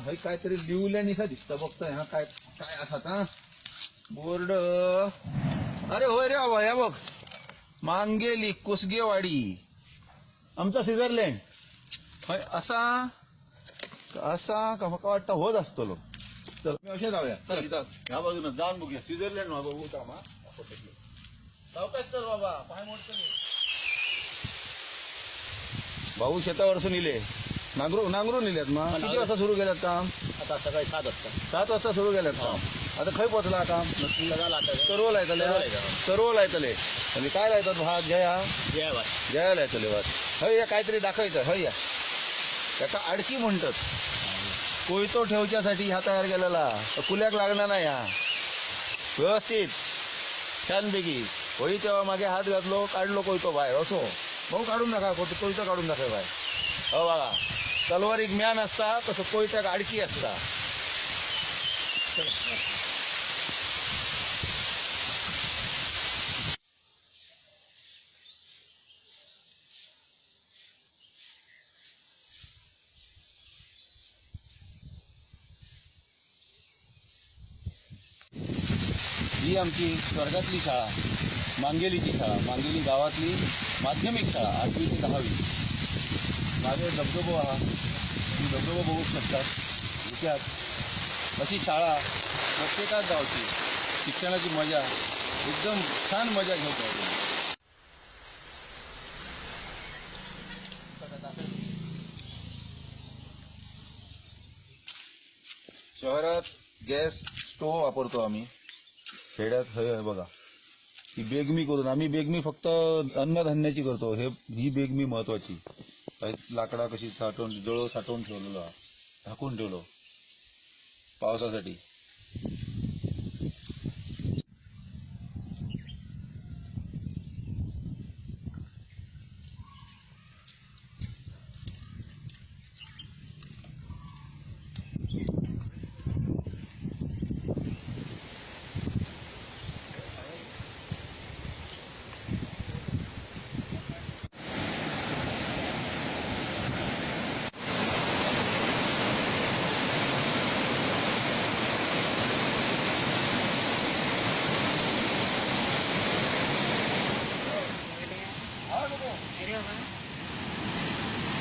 हे काहीतरी लिवल्यानिसा दिसतं बघतोय हा काय काय असा का बोर्ड अरे होय रे बाबा या बघ मांगेली कुसगेवाडी आमचा स्वित्झर्लंड होय असा असा का वाटतं होत असतो लोक चल मी असे जाऊया चल इथं ह्या बाजून जाऊन बघूया स्वित्झर्लंड बघू का मा सावकाश तर बाबा पाय मोडतो भाऊ शेतावरसून इले नांगरून नेल्यात मग किती वाजता सुरू केल्यात काम आता सकाळी 7 वाजता 7 वाजता सुरू केल्यात काम आता खय पोचला काम सर्व लायतले म्हणजे काय लायतात भात जया लायतले भात हय या काहीतरी दाखवायचं हय या त्याचा अडकी म्हणतात कोयतो ठेवच्यासाठी ह्या तयार केलेला कुल्याक लागणार नाही हा व्यवस्थित छानपैकी होई तेव्हा मागे हात घातलो काढलो कोयतो बाहेर असो भाऊ काढून दाखवा कोयतो काढून दाखवा बाहेर हो बघा तलवार एक म्यान असता तसं कोयत्याक अडकी असता ही आमची स्वर्गातली शाळा मांगेलीची शाळा मांगेली गावातली माध्यमिक शाळा 8वी ते 10वी मागे धबधबो हा तुम्ही धबधबो बघू शकतात इतिहास अशी शाळा प्रत्येकाच गावची शिक्षणाची मजा एकदम छान मजा घेत आहे शहरात गॅस स्टोव्ह वापरतो आम्ही खेड्यात हे बघा ही बेगमी करून आम्ही बेगमी फक्त अन्नधान्याची करतो ही बेगमी महत्वाची लाकडा कशी जळो साठवून ठेवलेलो झाकून ठेवलो पावसासाठी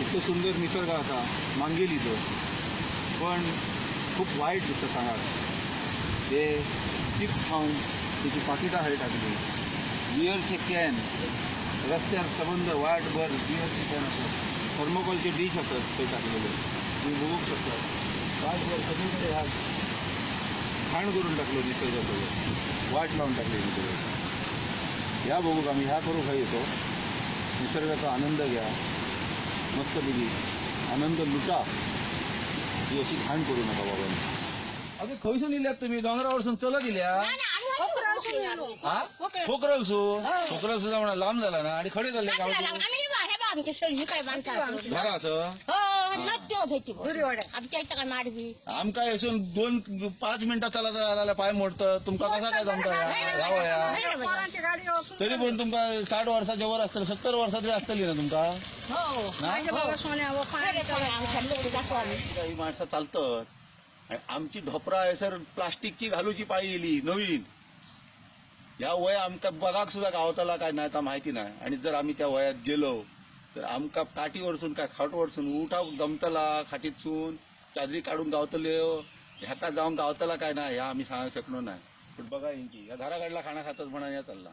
इतकं सुंदर निसर्ग असा मांगेलीचं पण खूप वाईट दिसतं सांगा ते चिप्स खाऊन त्याची पाकिटं हवे टाकली बिअरचे कॅन रस्त्यावर संबंध वाटभर बिअरचे कॅन असतात थर्मोकॉलचे डिश असतात ते टाकलेले तुम्ही बघू शकतात वाटभर सगळीकडे ह्या घाण करून टाकलं निसर्गासोबत वाट लावून टाकली निसर्ग या बघू आम्ही ह्या करू खाई येतो निसर्गाचा आनंद घ्या मस्तपैकी आनंद लुटा ही अशी घाण करू नका बाबा अगे खयसून दिल्यात तुम्ही डोंगरावरसून चला दिल्या खोकरल सुद्धा म्हणा लांब झाला ना आणि खडे झाले आमका असून 2-5 मिनिटात चालत पाय मोडतं तुमका कसा काय जमता तरी पण तुमका 60 वर्षाच्या वर असतील 70 वर्षातरी असतली ना तुमका ही माणसं चालतात आमची ढोपरा आहे सर प्लास्टिकची घालूची पाळी येली नवीन या वय आमका बघाक सुद्धा गावताला काय नाही तर माहिती नाही आणि जर आम्ही त्या वयात गेलो तर आमका काठी वरसून काय खाट वरसून उठा गमतला खाटीतसून चादरी काढून गावतले ह्याका जाऊन गावतला काय नाही ह्या आम्ही सांगू शकलो नाही पण बघा या घराकडला खाना खातच म्हणा या चालला